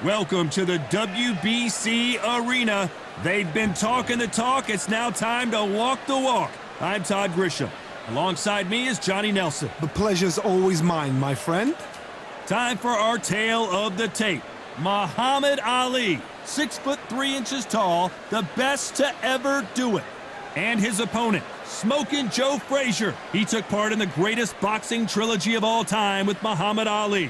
Welcome to the WBC Arena. They've been talking the talk. It's now time to walk the walk. I'm Todd Grisham. Alongside me is Johnny Nelson. The pleasure's always mine, my friend. Time for our tale of the tape. Muhammad Ali, 6'3" tall, the best to ever do it. And his opponent, Smokin' Joe Frazier. He took part in the greatest boxing trilogy of all time with Muhammad Ali.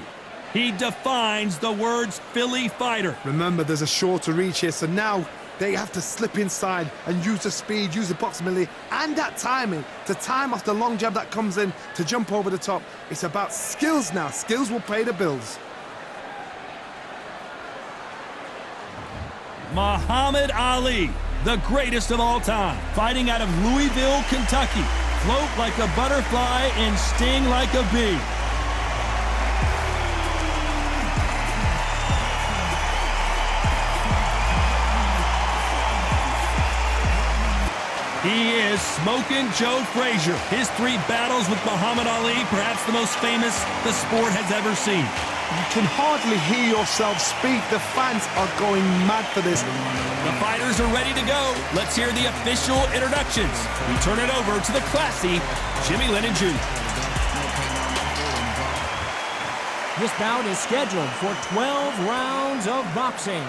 He defines the words Philly fighter. Remember, there's a shorter reach here, so now they have to slip inside and use the speed, use the proximity, and that timing to time off the long jab that comes in to jump over the top. It's about skills now. Skills will pay the bills. Muhammad Ali, the greatest of all time, fighting out of Louisville, Kentucky. Float like a butterfly and sting like a bee. He is Smokin' Joe Frazier. His 3 battles with Muhammad Ali, perhaps the most famous the sport has ever seen. You can hardly hear yourself speak. The fans are going mad for this. The fighters are ready to go. Let's hear the official introductions. We turn it over to the classy Jimmy Lennon Jr. This bout is scheduled for 12 rounds of boxing.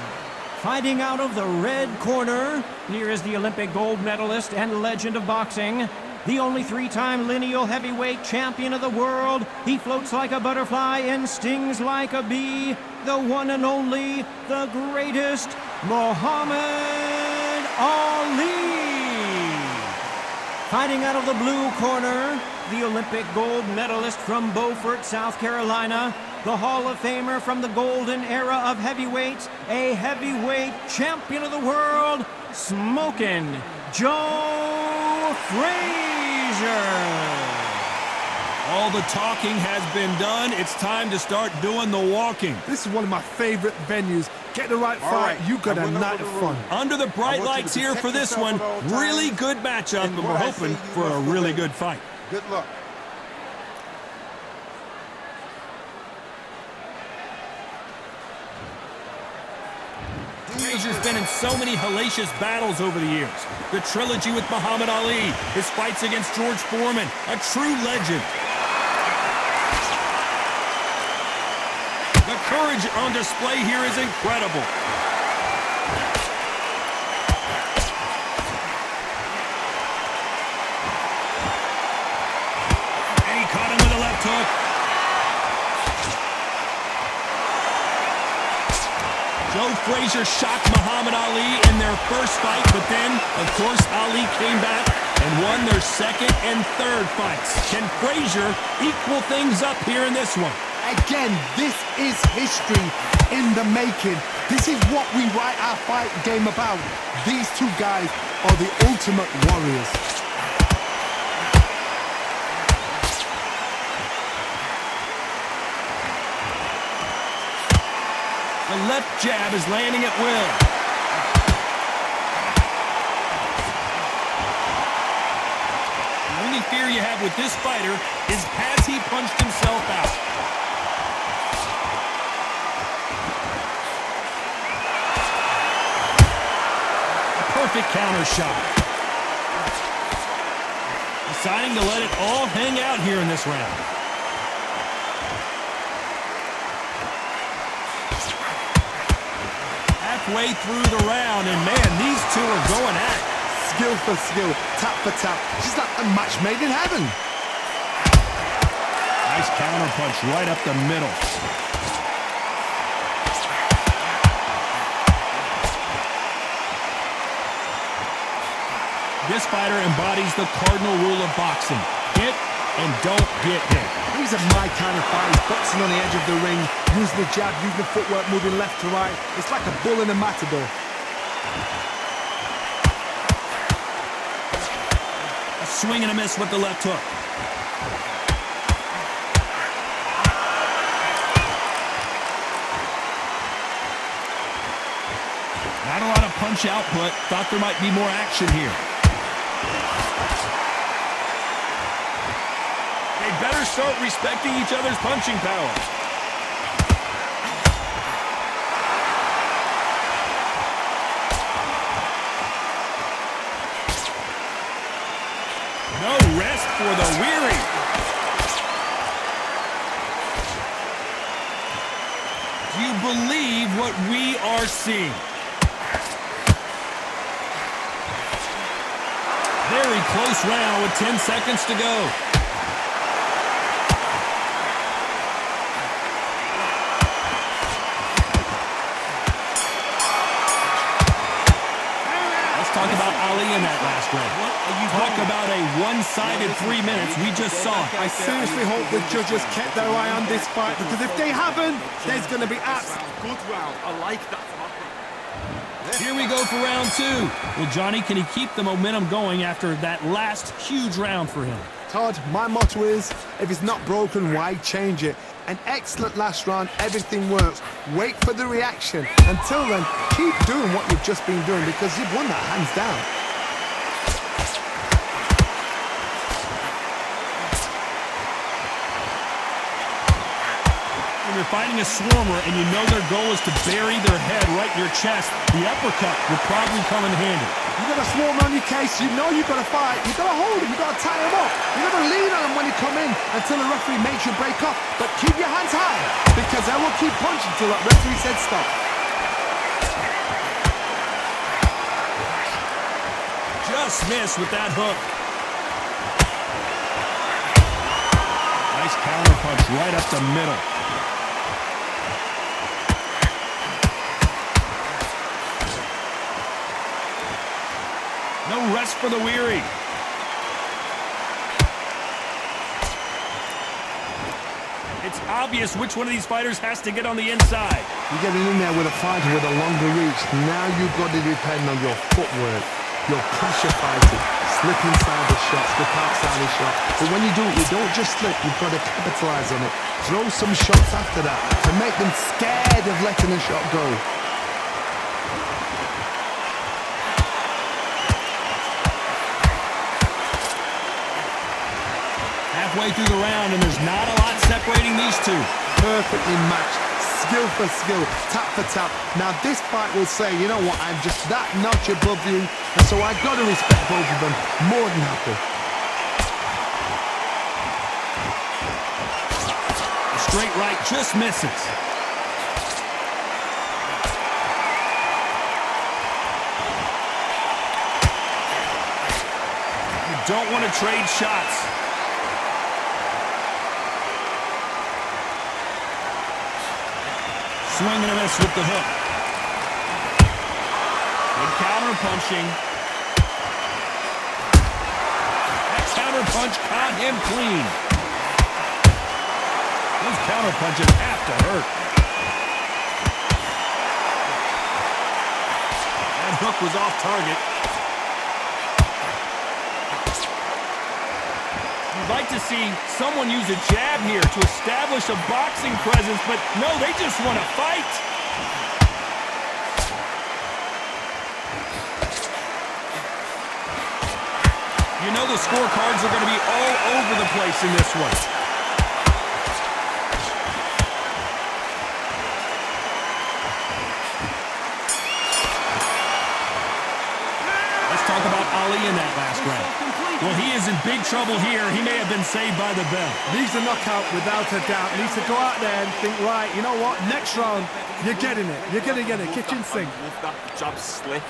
Fighting out of the red corner, here is the Olympic gold medalist and legend of boxing, the only 3-time lineal heavyweight champion of the world. He floats like a butterfly and stings like a bee. The one and only, the greatest, Muhammad Ali. Fighting out of the blue corner, the Olympic gold medalist from Beaufort, South Carolina, the Hall of Famer from the golden era of heavyweights, a heavyweight champion of the world, Smokin' Joe Frazier. All the talking has been done. It's time to start doing the walking. This is one of my favorite venues. Get the right fight, you got a night of fun. Under the bright lights here for this one. Really good matchup, but we're hoping for a really good fight. Good luck. Frazier's been in so many hellacious battles over the years. The trilogy with Muhammad Ali, his fights against George Foreman, a true legend. The courage on display here is incredible. And he caught him with a left hook. Joe Frazier shocked Muhammad Ali in their first fight, but then, of course, Ali came back and won their second and third fights. Can Frazier equal things up here in this one? Again, this is history in the making. This is what we write our fight game about. These 2 guys are the ultimate warriors. The left jab is landing at will. The only fear you have with this fighter is has he punched himself out? A perfect counter shot. Deciding to let it all hang out here in this round. Way through the round, and man, these 2 are going at it. Skill for skill, tap for tap, just like a match made in heaven. Nice counter punch right up the middle. This fighter embodies the cardinal rule of boxing: hit and don't get hit. These are my kind of fights, boxing on the edge of the ring, using the jab, using the footwork, moving left to right. It's like a bull in a matador. A swing and a miss with the left hook. Not a lot of punch output. Thought there might be more action here. They better start respecting each other's punching power. Do you believe what we are seeing? Very close round with 10 seconds to go. Talk about Ali in that last round. Talk about a one-sided 3 minutes. We just saw it. I seriously hope the judges kept their eye on this fight, because if they haven't, there's going to be Good round. I like that. Here we go for round 2. Well, Johnny, can he keep the momentum going after that last huge round for him? Todd, my motto is, if it's not broken, why change it? An excellent last round, everything works. Wait for the reaction. Until then, keep doing what you've just been doing, because you've won that hands down. When you're fighting a swarmer and you know their goal is to bury their head right in your chest, the uppercut will probably come in handy. You got a swarm on your case, you know you've got to fight, you got to hold him, you got to tie him up, you got to lean on him when you come in until the referee makes you break off. But keep your hands high, because they will keep punching until that referee said stop. Just missed with that hook. Nice counter punch right up the middle. No rest for the weary. It's obvious which one of these fighters has to get on the inside. You're getting in there with a fighter with a longer reach. Now you've got to depend on your footwork, your pressure fighting, slip inside the shot, slip outside the shot. But when you do it, you don't just slip, you've got to capitalize on it. Throw some shots after that to make them scared of letting the shot go. Halfway through the round, and there's not a lot separating these two. Perfectly matched, skill for skill, tap for tap. Now this fight will say, you know what, I'm just that notch above you, and so I've got to respect both of them. More than happy. A straight right just misses. You don't want to trade shots. Swing and a miss with the hook. Good counter punching. That counter punch caught him clean. Those counter punches have to hurt. That hook was off target. You'd like to see someone use a jab here to establish a boxing presence, but no, they just want to fight. You know the scorecards are going to be all over the place in this one. Let's talk about Ali in that last round. Well, he is in big trouble here. He may have been saved by the bell. Needs a knockout without a doubt. Needs to go out there and think, right, you know what, next round, you're getting it. You're going to get it. Kitchen sink. That jab slick.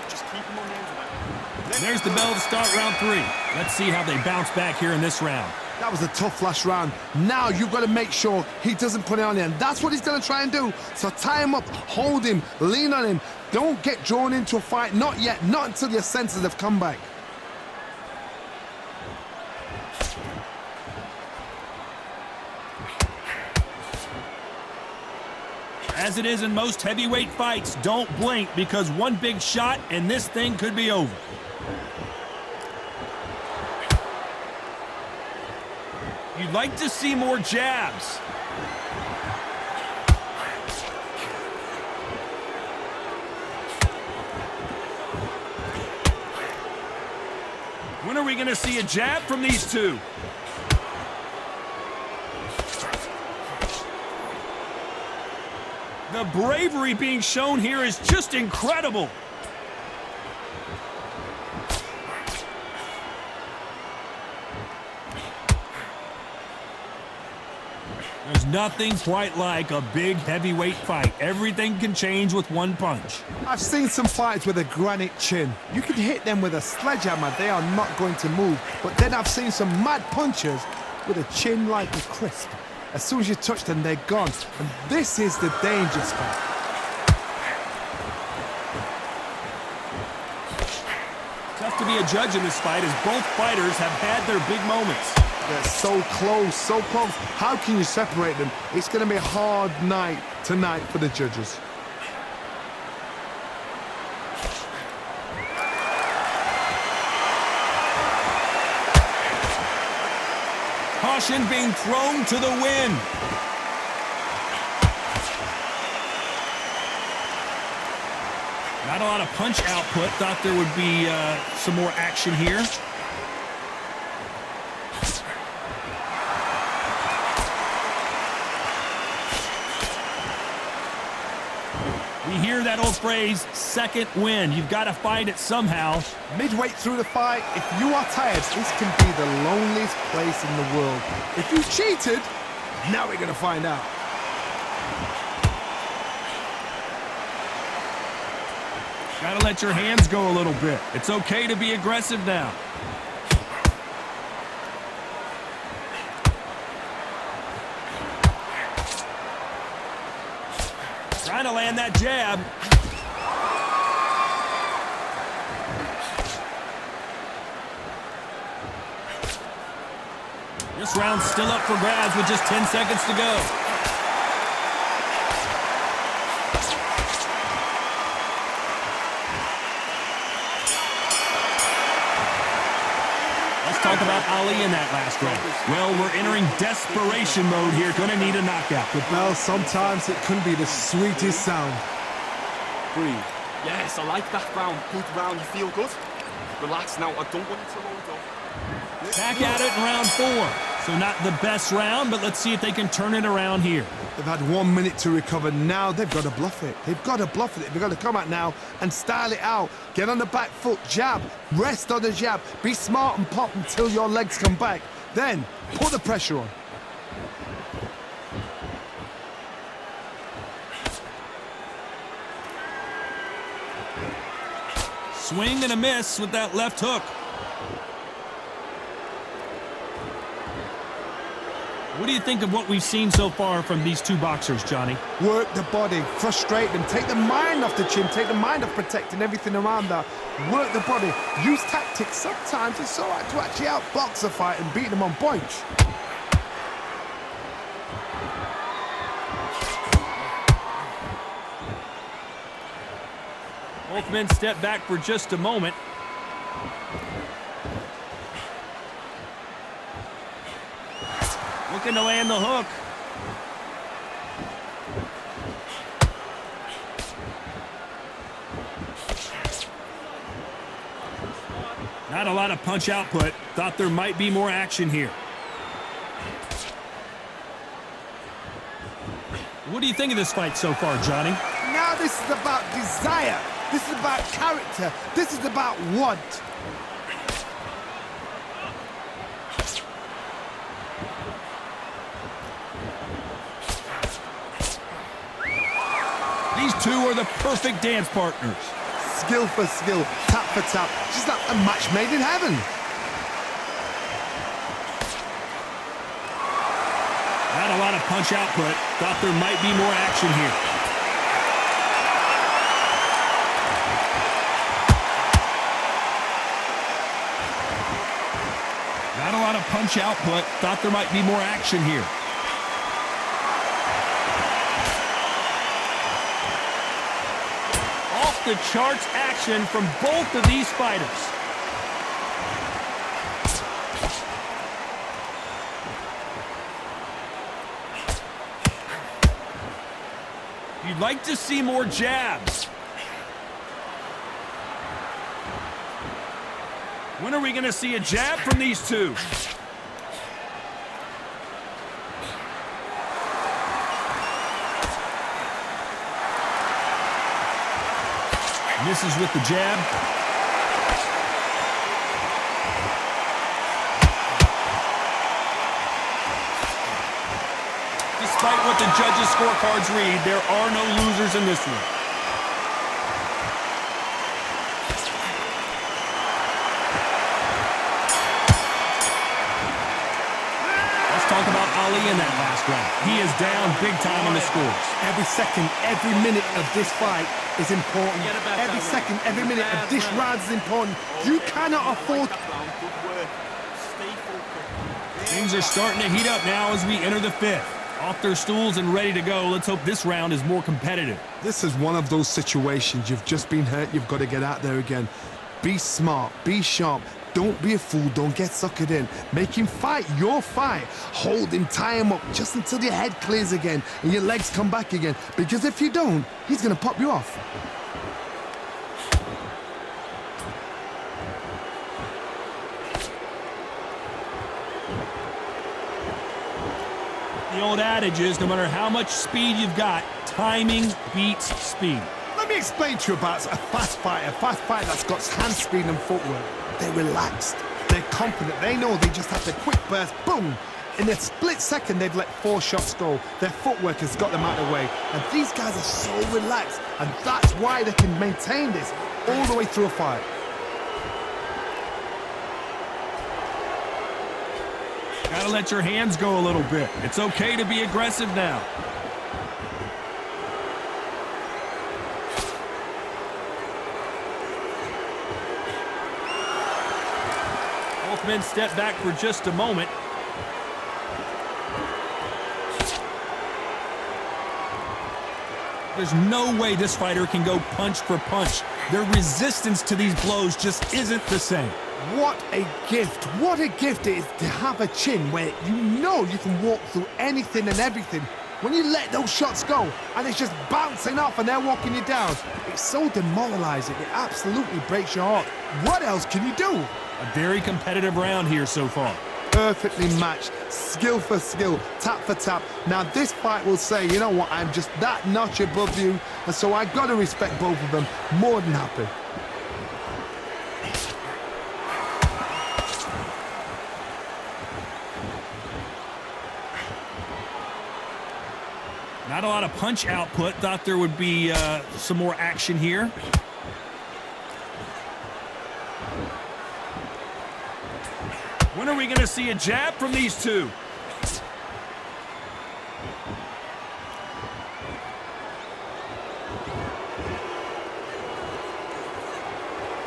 Just keep him on the inside. There's the bell to start round 3. Let's see how they bounce back here in this round. That was a tough last round. Now you've got to make sure he doesn't put it on you, and that's what he's going to try and do. So tie him up, hold him, lean on him. Don't get drawn into a fight. Not yet. Not until your senses have come back. As it is in most heavyweight fights, don't blink, because one big shot and this thing could be over. You'd like to see more jabs. When are we going to see a jab from these two? The bravery being shown here is just incredible. There's Nothing quite like a big heavyweight fight. Everything can change with one punch. I've seen some fights with a granite chin. You can hit them with a sledgehammer, they are not going to move. But then I've seen some mad punchers with a chin like a crisp. As soon as you touch them, they're gone. And this is the danger spot. Tough to be a judge in this fight as both fighters have had their big moments. They're so close, so close. How can you separate them? It's going to be a hard night tonight for the judges. Caution being thrown to the wind. Not a lot of punch output. Thought there would be some more action here. We hear that old phrase, second win. You've got to find it somehow. Midway through the fight, if you are tired, this can be the loneliest place in the world. If you cheated, now we're going to find out. Got to let your hands go a little bit. It's okay to be aggressive now. Trying to land that jab. This round's still up for grabs with just 10 seconds to go. Let's talk about Ali in that last round. Well, we're entering desperation mode here. Gonna need a knockout. The bell, sometimes it can be the sweetest sound. Breathe. Yes, I like that round. Good round. You feel good? Relax now. I don't want you to load up. Back at it in round 4. So not the best round, but let's see if they can turn it around here. They've had 1 minute to recover. Now they've got to bluff it. They've got to bluff it. They've got to come out now and style it out. Get on the back foot, jab, rest on the jab. Be smart and pop until your legs come back. Then put the pressure on. Swing and a miss with that left hook. What do you think of what we've seen so far from these two boxers, Johnny? Work the body, frustrate them, take the mind off the chin, take the mind off protecting everything around that. Work the body, use tactics. Sometimes it's all right to actually outbox a fight and beat them on points. Both men step back for just a moment. Looking to land the hook. Not a lot of punch output. Thought there might be more action here. What do you think of this fight so far, Johnny? Now this is about desire. This is about character. This is about want. These two are the perfect dance partners. Skill for skill, tap for tap. Just like a match made in heaven. Not a lot of punch output. Thought there might be more action here. Not a lot of punch output. Thought there might be more action here. Off the charts action from both of these fighters. You'd like to see more jabs. When are we going to see a jab from these two? Misses with the jab. Despite what the judges' scorecards read, there are no losers in this one. Let's talk about Ali in that last round. He is down big time in the scores. Every second, every minute of this fight is important. Every second, every minute of this round is important. You cannot afford... Things are starting to heat up now as we enter the fifth. Off their stools and ready to go. Let's hope this round is more competitive. This is one of those situations. You've just been hurt. You've got to get out there again. Be smart. Be sharp. Don't be a fool. Don't get suckered in. Make him fight your fight. Hold him, tie him up just until your head clears again and your legs come back again. Because if you don't, he's going to pop you off. The old adage is, no matter how much speed you've got, timing beats speed. Let me explain to you about a fast fighter that's got hand speed and footwork. They're relaxed, they're confident, they know they just have the quick burst, boom! In a split second, they've let 4 shots go. Their footwork has got them out of the way. And these guys are so relaxed, and that's why they can maintain this all the way through a fight. Gotta let your hands go a little bit. It's okay to be aggressive now. Both men step back for just a moment. There's no way this fighter can go punch for punch. Their resistance to these blows just isn't the same. What a gift. What a gift it is to have a chin where you know you can walk through anything and everything. When you let those shots go and it's just bouncing off and they're walking you down, it's so demoralizing. It absolutely breaks your heart. What else can you do? A very competitive round here so far. Perfectly matched, skill for skill, tap for tap. Now this fight will say, you know what, I'm just that notch above you, and so I gotta respect both of them. More than happy. Not a lot of punch output. Thought there would be some more action here. When are we going to see a jab from these two?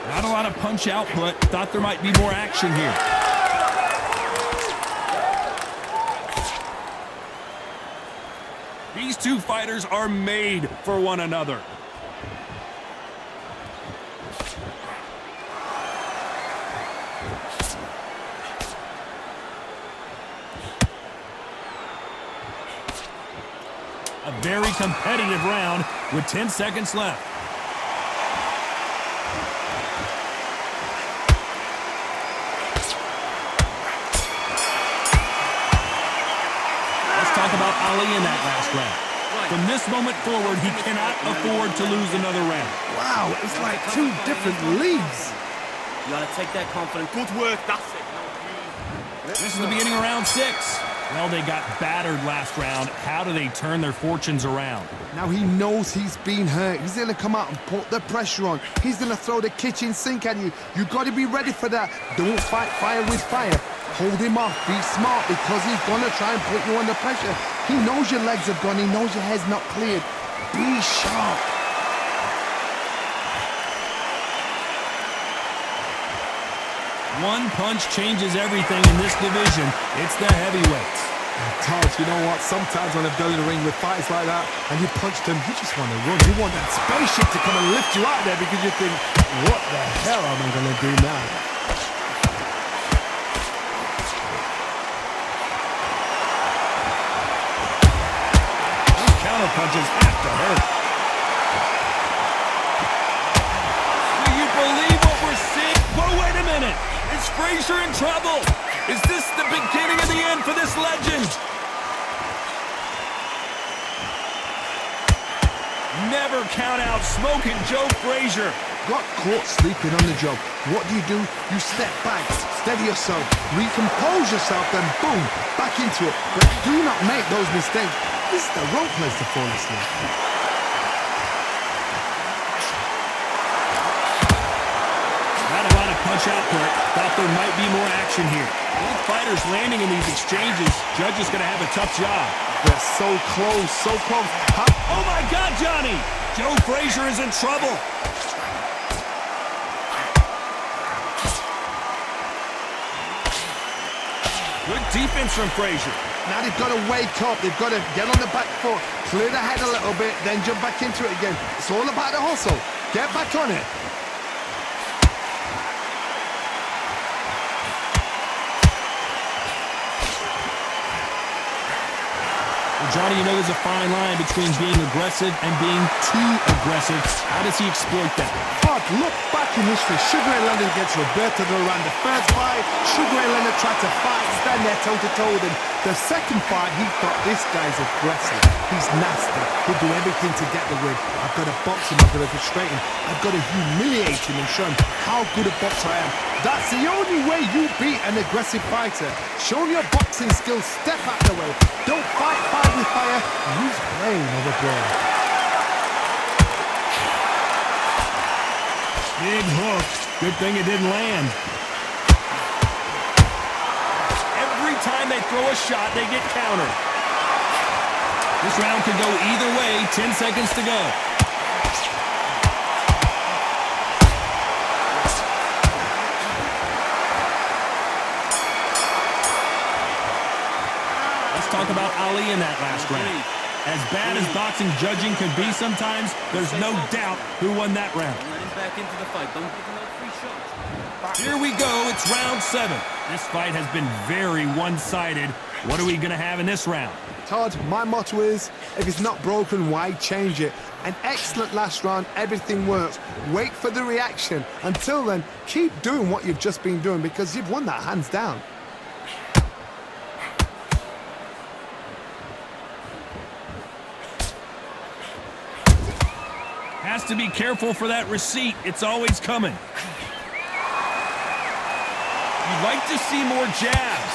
Not a lot of punch output. Thought there might be more action here. These two fighters are made for one another. A very competitive round with 10 seconds left. Let's talk about Ali in that last round. From this moment forward, he cannot afford to lose another round. Wow, it's like 2 different leagues. You gotta take that confidence. Good work, that's it. This is the beginning of round 6. Well, they got battered last round. How do they turn their fortunes around? Now he knows he's been hurt. He's going to come out and put the pressure on. He's going to throw the kitchen sink at you. You got to be ready for that. Don't fight fire with fire. Hold him off. Be smart because he's going to try and put you under pressure. He knows your legs have gone. He knows your head's not cleared. Be sharp. One punch changes everything in this division. It's the heavyweights. Todd, you know what? Sometimes when I've done in the ring with fights like that and you punch them, you just want to run. You want that spaceship to come and lift you out there because you think, what the hell am I going to do now? These counter punches have to hurt. Do you believe what we're seeing? But wait a minute. Is Frazier in trouble? Is this the beginning of the end for this legend? Never count out Smoking Joe Frazier. Got caught sleeping on the job. What do? You step back, steady yourself, recompose yourself, then boom, back into it. But do not make those mistakes. This is the wrong place to fall asleep. Not a lot of punch output. Thought there might be more action here. Both fighters landing in these exchanges. Judge is going to have a tough job. They're so close, so close. Oh my God, Johnny! Joe Frazier is in trouble. Good defense from Frazier. Now they've got to wake up. They've got to get on the back foot, clear the head a little bit, then jump back into it again. It's all about the hustle. Get back on it. Johnny, you know there's a fine line between being aggressive and being too aggressive. How does he exploit that? Hard look back in history. Sugar Ray Leonard against Roberto Duran. The first fight, Sugar Ray Leonard tried to fight, stand there toe-to-toe with him. The second fight, he thought, this guy's aggressive. He's nasty. He'll do everything to get the win. I've got to box him. I've got to frustrate him. I've got to humiliate him and show him how good a boxer I am. That's the only way you beat an aggressive fighter. Show him your boxing skills. Step out the way. Don't fight fire with fire. Use brain over brain. Big hook. Good thing it didn't land. Every time they throw a shot, they get countered. This round could go either way. 10 seconds to go. Let's talk about Ali in that last round. As bad as boxing judging can be sometimes, there's no doubt who won that round. Let him back into the fight. Don't give him no free shots. Here we go. It's round 7. This fight has been very one-sided. What are we going to have in this round? Todd, my motto is, if it's not broken, why change it? An excellent last round. Everything works. Wait for the reaction. Until then, keep doing what you've just been doing because you've won that hands down. Has to be careful for that receipt. It's always coming. You'd like to see more jabs.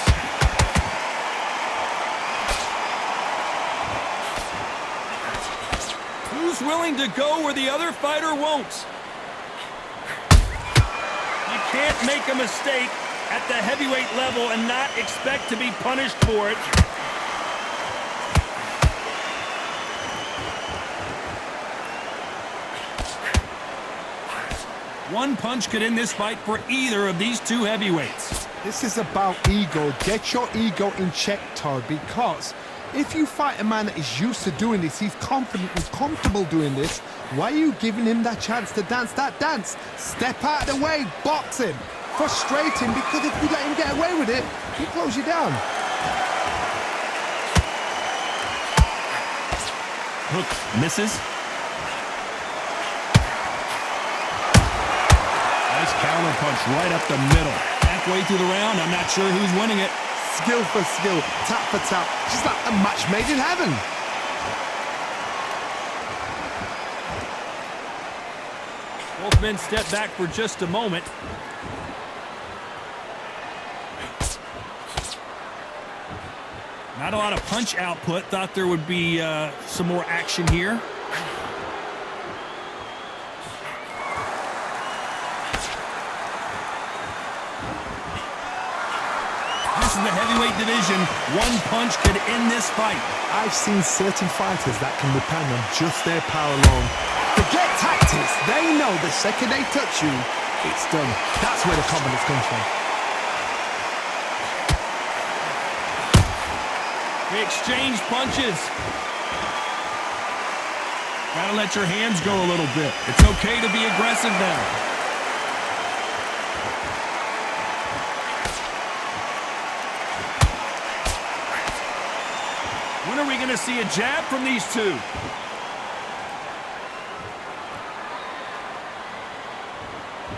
Who's willing to go where the other fighter won't? You can't make a mistake at the heavyweight level and not expect to be punished for it. One punch could end this fight for either of these two heavyweights. This is about ego. Get your ego in check, Todd, because if you fight a man that is used to doing this, he's confident and comfortable doing this, why are you giving him that chance to dance that dance? Step out of the way, box him, frustrate him, because if you let him get away with it, he'll close you down. Hook misses. Nice counter punch right up the middle. Halfway through the round, I'm not sure who's winning it. Skill for skill, tap for tap, just like a match made in heaven. Both men step back for just a moment. Not a lot of punch output. Thought there would be some more action here. This is the heavyweight division. One punch could end this fight. I've seen certain fighters that can depend on just their power alone. Forget tactics. They know the second they touch you, it's done. That's where the confidence comes from. They exchange punches. Gotta let your hands go a little bit. It's okay to be aggressive now. When are we going to see a jab from these two?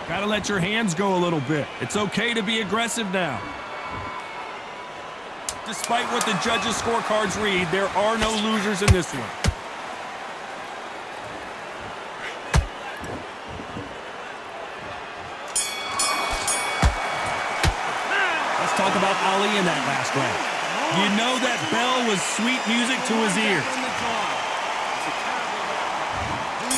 Gotta let your hands go a little bit. It's okay to be aggressive now. Despite what the judges' scorecards read, there are no losers in this one. Let's talk about Ali in that last round. You know that bell was sweet music to his ears.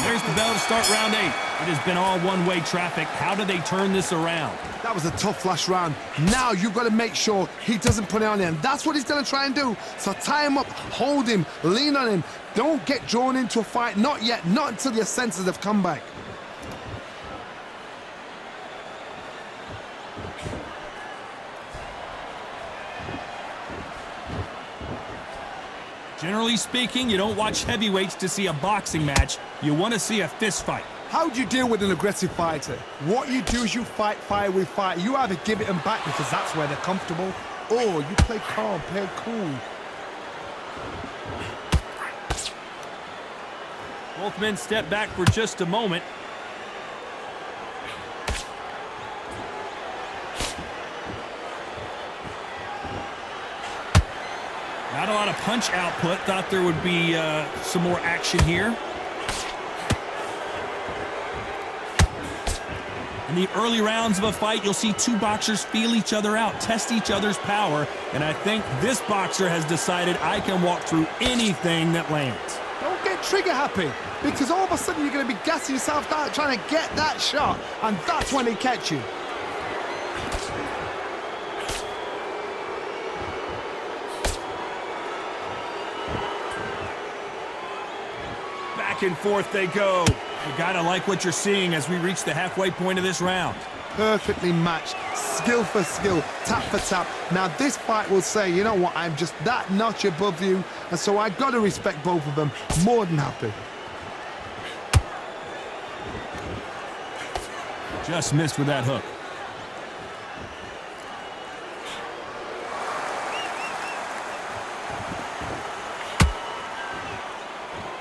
There's the bell to start round 8. It has been all one-way traffic. How do they turn this around? That was a tough last round. Now you've got to make sure he doesn't put it on him. That's what he's going to try and do. So tie him up, hold him, lean on him. Don't get drawn into a fight. Not yet. Not until your senses have come back. Generally speaking, you don't watch heavyweights to see a boxing match. You want to see a fist fight. How do you deal with an aggressive fighter? What you do is you fight fire with fire. You either give it them back because that's where they're comfortable, or you play calm, play cool. Both men step back for just a moment. Not a lot of punch output. Thought there would be some more action here. In the early rounds of a fight, you'll see two boxers feel each other out, test each other's power, and I think this boxer has decided I can walk through anything that lands. Don't get trigger happy, because all of a sudden you're going to be gassing yourself out trying to get that shot, and that's when they catch you. Back and forth they go. You gotta like what you're seeing as we reach the halfway point of this round. Perfectly matched, skill for skill, tap for tap. Now this fight will say, you know what, I'm just that notch above you, and so I gotta respect both of them. More than happy. Just missed with that hook.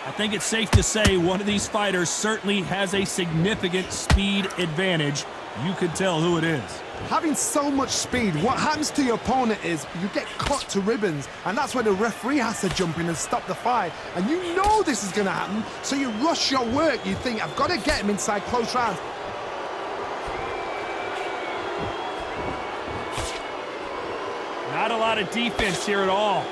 I think it's safe to say one of these fighters certainly has a significant speed advantage. You can tell who it is. Having so much speed, what happens to your opponent is you get cut to ribbons, and that's where the referee has to jump in and stop the fight. And you know this is going to happen, so you rush your work. You think, I've got to get him inside close rounds. Not a lot of defense here at all.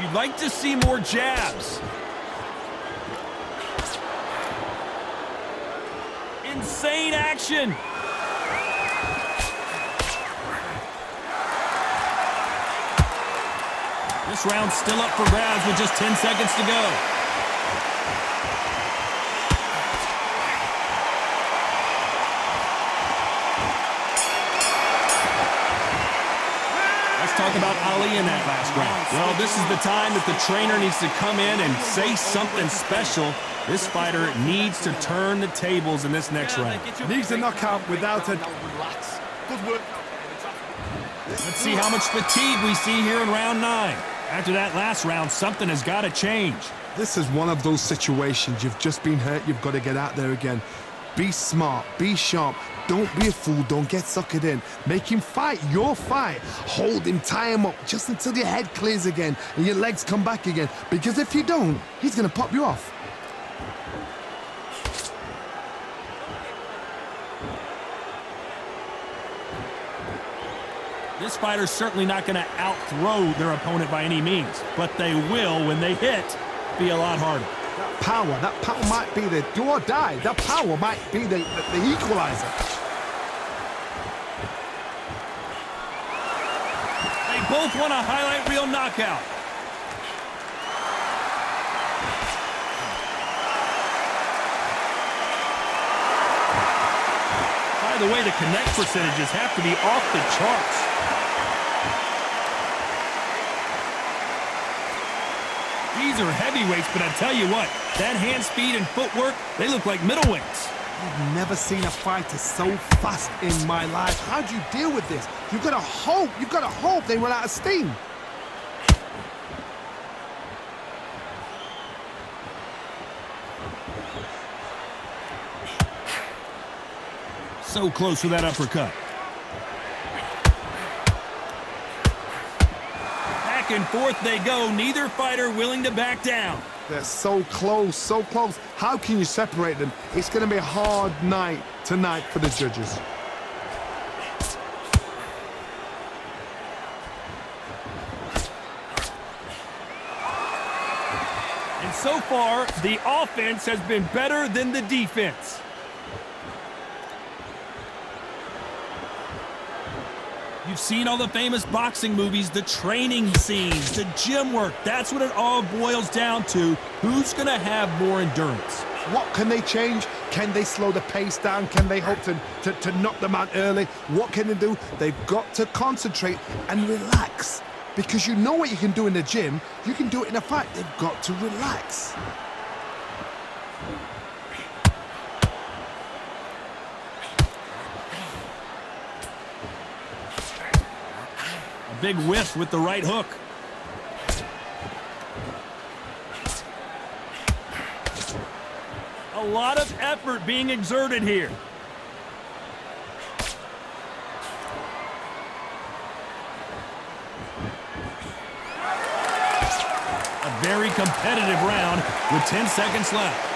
You'd like to see more jabs. Insane action. This round's still up for grabs with just 10 seconds to go. Talk about Ali in that last round. Well, this is the time that the trainer needs to come in and say something special. This fighter needs to turn the tables in this next round. Needs a knockout without a... Good work. Let's see how much fatigue we see here in round 9. After that last round, something has got to change. This is one of those situations. You've just been hurt. You've got to get out there again. Be smart. Be sharp. Don't be a fool. Don't get suckered in. Make him fight your fight. Hold him, tie him up just until your head clears again and your legs come back again. Because if you don't, he's going to pop you off. This fighter's certainly not going to out-throw their opponent by any means, but they will, when they hit, be a lot harder. That power might be the do or die. That power might be the equalizer. They both want a highlight reel knockout. By the way, the connect percentages have to be off the charts. These are heavyweights, but I tell you what, that hand speed and footwork, they look like middleweights. I've never seen a fighter so fast in my life. How do you deal with this? You've got to hope they run out of steam. So close with that uppercut. Back and forth they go, neither fighter willing to back down. They're so close, so close. How can you separate them? It's going to be a hard night tonight for the judges. And so far, the offense has been better than the defense. You've seen all the famous boxing movies, the training scenes, the gym work. That's what it all boils down to. Who's going to have more endurance? What can they change? Can they slow the pace down? Can they hope to knock them out early? What can they do? They've got to concentrate and relax. Because you know what you can do in the gym, you can do it in a fight. They've got to relax. A big whiff with the right hook. A lot of effort being exerted here. A very competitive round with 10 seconds left.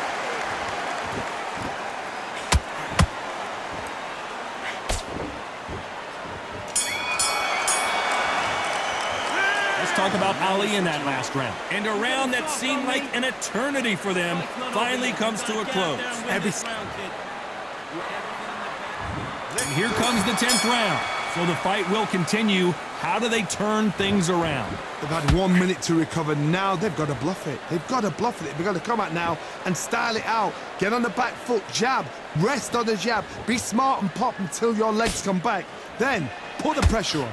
Let's talk about Ali in that last round. And a round that seemed like an eternity for them finally comes to a close. And here comes the 10th round. So the fight will continue. How do they turn things around? They've had 1 minute to recover. Now they've got to bluff it. They've got to bluff it. They've got to come out now and style it out. Get on the back foot, jab, rest on the jab. Be smart and pop until your legs come back. Then put the pressure on.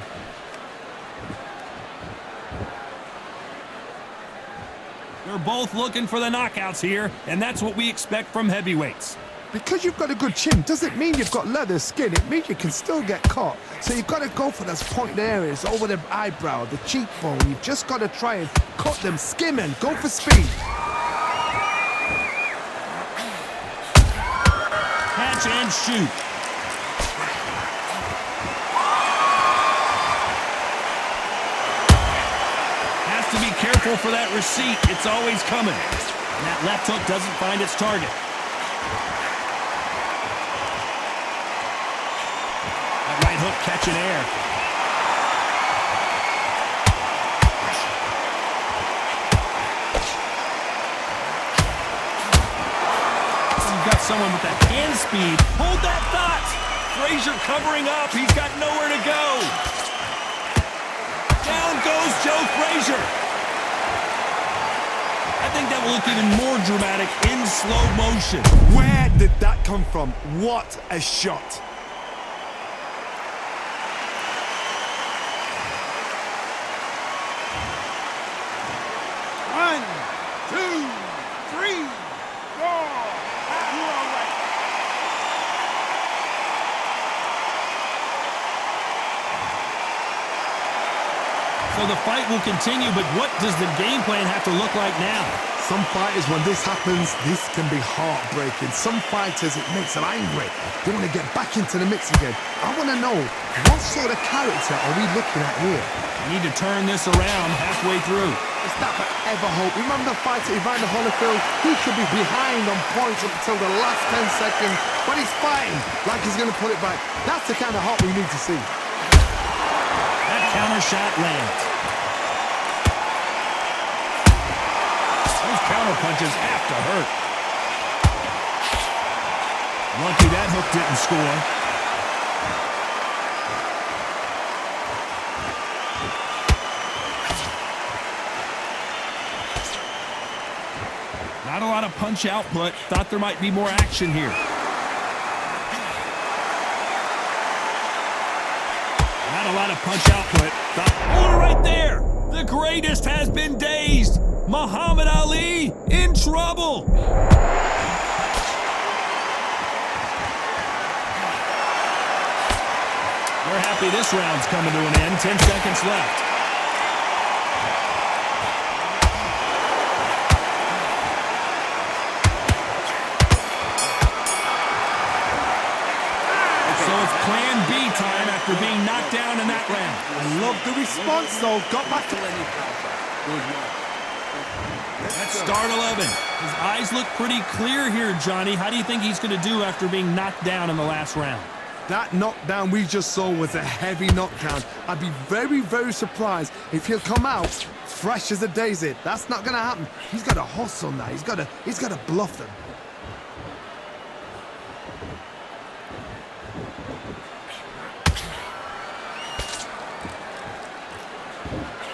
They're both looking for the knockouts here, and that's what we expect from heavyweights. Because you've got a good chin doesn't mean you've got leather skin. It means you can still get caught. So you've got to go for those pointed areas over the eyebrow, the cheekbone. You've just got to try and cut them, skim and go for speed. Catch and shoot. Has to be careful for that receipt. It's always coming. And that left hook doesn't find its target. Right hook catching air. You've got someone with that hand speed. Hold that thought. Frazier covering up. He's got nowhere to go. Down goes Joe Frazier. I think that will look even more dramatic in slow motion. Where did that come from? What a shot. So the fight will continue, but what does the game plan have to look like now? Some fighters, when this happens, this can be heartbreaking. Some fighters, it makes them angry. They want to get back into the mix again. I want to know, what sort of character are we looking at here? You need to turn this around halfway through. Is that forever hope? Remember the fighter Evander Holyfield? He could be behind on points up until the last 10 seconds, but he's fighting like he's going to pull it back. That's the kind of heart we need to see. That counter shot lands. Those counter punches have to hurt. Lucky that hook didn't score. Not a lot of punch output. Thought there might be more action here. Not a lot of punch output. Hold it right there. The greatest has been dazed. Muhammad Ali in trouble. We're happy this round's coming to an end. 10 seconds left. So it's plan B time after being knocked down in that round. I love the response, though. Got back to Good work. That's start 11. His eyes look pretty clear here, Johnny. How do you think he's going to do after being knocked down in the last round? That knockdown we just saw was a heavy knockdown. I'd be very, very surprised if he'll come out fresh as a daisy. That's not going to happen. He's got to hustle now. He's got to bluff them.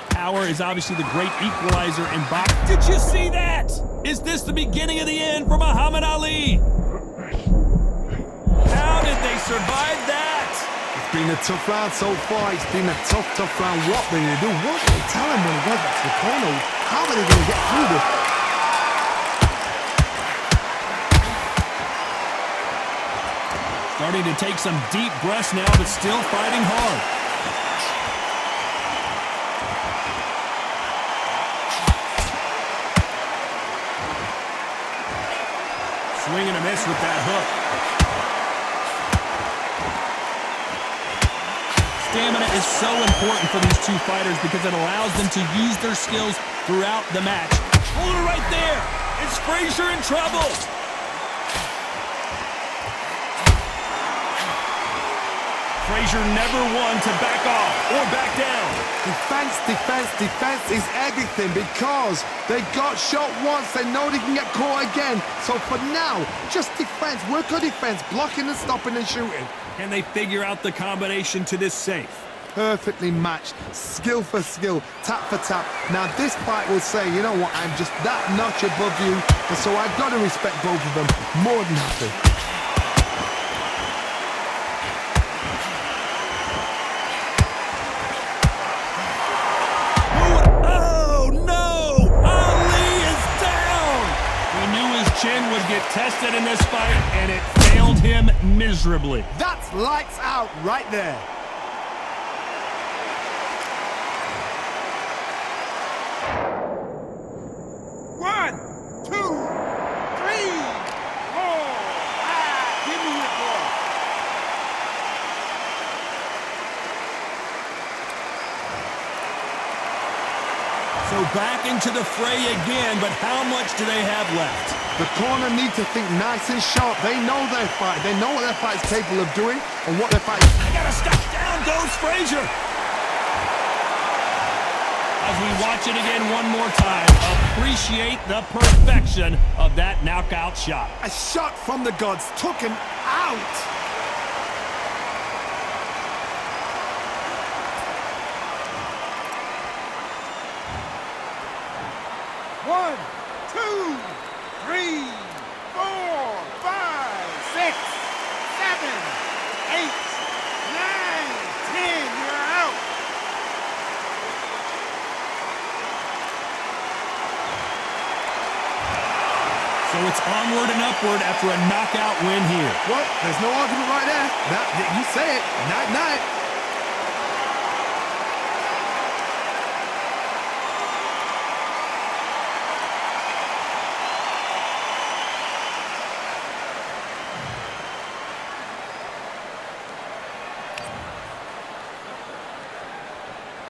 Power is obviously the great equalizer in boxing. Did you see that? Is this the beginning of the end for Muhammad Ali? How did they survive that? It's been a tough round so far. It's been a tough, tough round. What are they going to do? What did they tell him when he goes back to the corner? How are they going to get through this? Starting to take some deep breaths now, but still fighting hard. Swing and a miss with that hook. Stamina is so important for these two fighters because it allows them to use their skills throughout the match. Hold it right there. Is Frazier in trouble? Frazier never one to back off or back down. Defense, defense, defense is everything because they got shot once. They know they can get caught again. So for now, just defense. Work on defense, blocking and stopping and shooting. Can they figure out the combination to this safe? Perfectly matched, skill for skill, tap for tap. Now this fight will say, you know what, I'm just that notch above you, and so I've got to respect both of them more than happy. Chin would get tested in this fight, and it failed him miserably. That's lights out right there. One, two, three, four, five. Give me your ball. So back into the fray again, but how much do they have left? The corner need to think nice and sharp. They know their fight. They know what their fight's capable of doing and what their fight. They gotta stop. Down goes Frazier. As we watch it again one more time, appreciate the perfection of that knockout shot. A shot from the gods took him out. One, two, three, four, five, six, seven, eight, nine, 10. You're out. So it's onward and upward after a knockout win here. What? There's no argument right there. You say it. Night, night.